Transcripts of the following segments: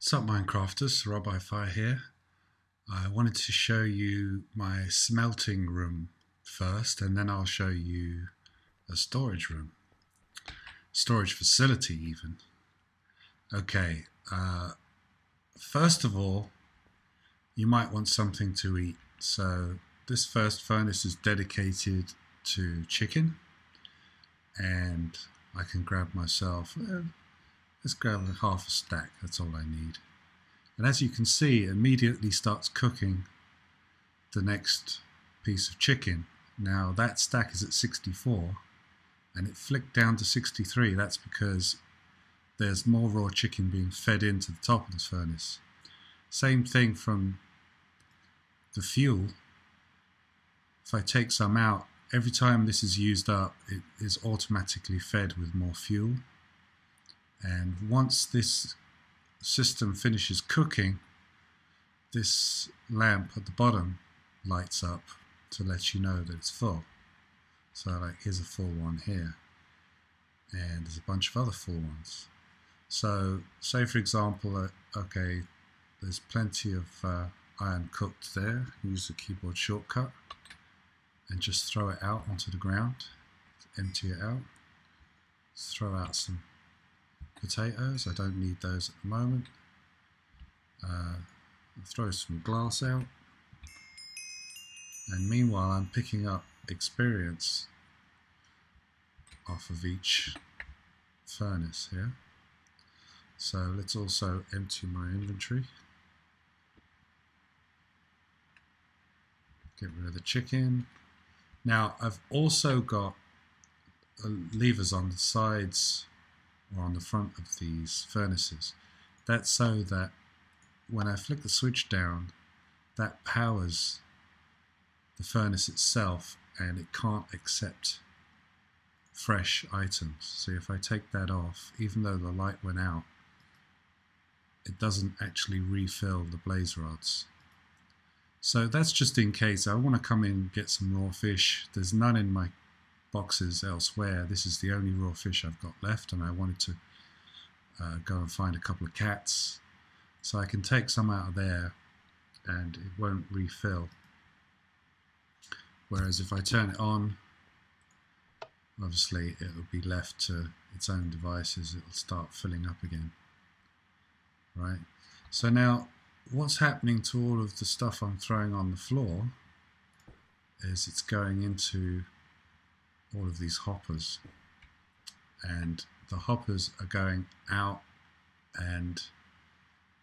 What's up, Minecrafters? SirRobHiFi here. I wanted to show you my smelting room first, and then I'll show you a storage room. Storage facility, even. Okay, first of all, you might want something to eat. So this first furnace is dedicated to chicken, and I can grab myself, let's grab half a stack, that's all I need. And as you can see, it immediately starts cooking the next piece of chicken. Now that stack is at 64 and it flicked down to 63. That's because there's more raw chicken being fed into the top of this furnace. Same thing from the fuel. If I take some out, every time this is used up, it is automatically fed with more fuel. And once this system finishes cooking, this lamp at the bottom lights up to let you know that it's full. So like, here's a full one here, and there's a bunch of other full ones. So say for example, okay, there's plenty of iron cooked there. Use the keyboard shortcut and just throw it out onto the ground, empty it out. Let's throw out some potatoes. I don't need those at the moment. I'll throw some glass out, and meanwhile I'm picking up experience off of each furnace here. So let's also empty my inventory, get rid of the chicken. Now I've also got levers on the sides or on the front of these furnaces. That's so that when I flick the switch down, that powers the furnace itself and it can't accept fresh items. So if I take that off, even though the light went out, it doesn't actually refill the blaze rods. So that's just in case I want to come in and get some raw fish. There's none in my boxes elsewhere. This is the only raw fish I've got left, and I wanted to go and find a couple of cats, so I can take some out of there and it won't refill. Whereas if I turn it on, obviously it'll be left to its own devices. It'll start filling up again, right? So now what's happening to all of the stuff I'm throwing on the floor is it's going into all of these hoppers, and the hoppers are going out and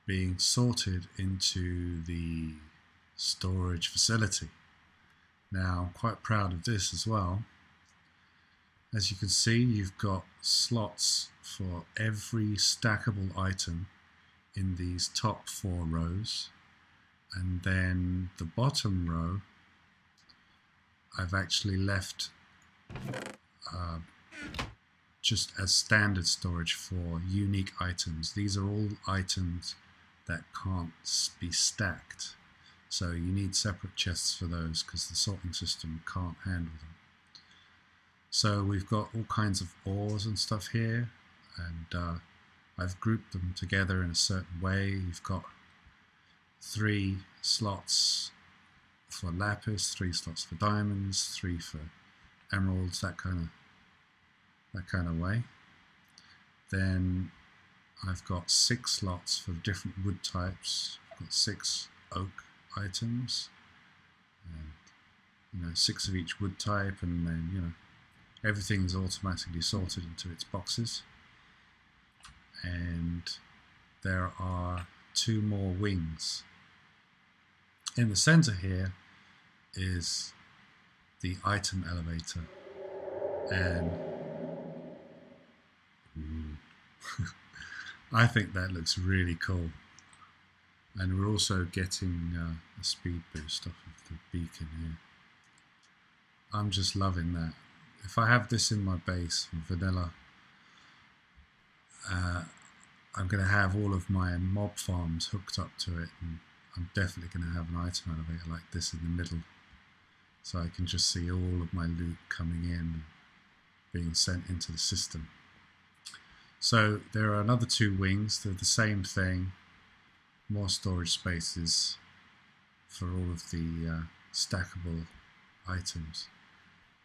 being sorted into the storage facility. Now I'm quite proud of this as well. As you can see, you've got slots for every stackable item in these top 4 rows, and then the bottom row I've actually left just as standard storage for unique items. These are all items that can't be stacked, so you need separate chests for those because the sorting system can't handle them. So we've got all kinds of ores and stuff here, and I've grouped them together in a certain way. You've got 3 slots for lapis, 3 slots for diamonds, 3 for emeralds, that kind of way. Then I've got 6 slots for different wood types. I've got 6 oak items, and 6 of each wood type, and then everything's automatically sorted into its boxes. And there are 2 more wings. In the center here is the item elevator, and I think that looks really cool. And we're also getting a speed boost off of the beacon here. I'm just loving that. If I have this in my base from vanilla, I'm going to have all of my mob farms hooked up to it, and I'm definitely going to have an item elevator like this in the middle, so I can just see all of my loot coming in, being sent into the system. So there are another 2 wings. They're the same thing, more storage spaces for all of the stackable items.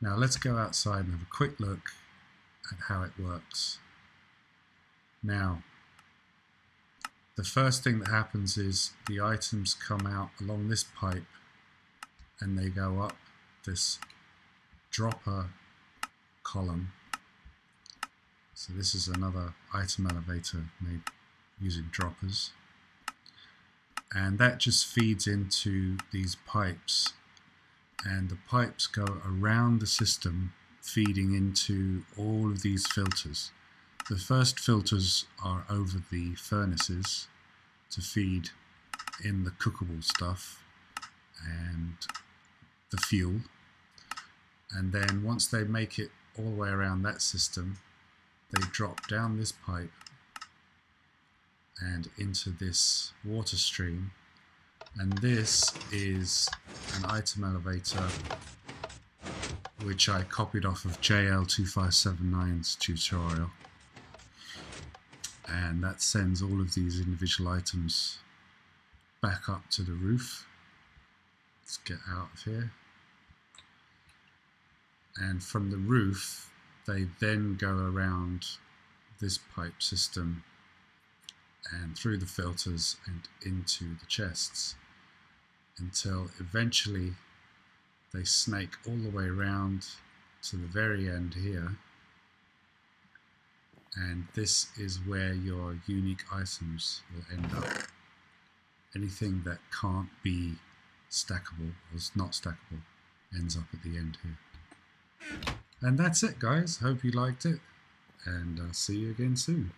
Now let's go outside and have a quick look at how it works. Now, the first thing that happens is the items come out along this pipe and they go up this dropper column. So this is another item elevator made using droppers. And that just feeds into these pipes. And the pipes go around the system, feeding into all of these filters. The first filters are over the furnaces to feed in the cookable stuff and the fuel. And then once they make it all the way around that system, they drop down this pipe and into this water stream. And this is an item elevator which I copied off of JL2579's tutorial, and that sends all of these individual items back up to the roof. Let's get out of here. And from the roof they then go around this pipe system and through the filters and into the chests until eventually they snake all the way around to the very end here, and this is where your unique items will end up. Anything that can't be stackable or is not stackable ends up at the end here. And that's it, guys. Hope you liked it, and I'll see you again soon.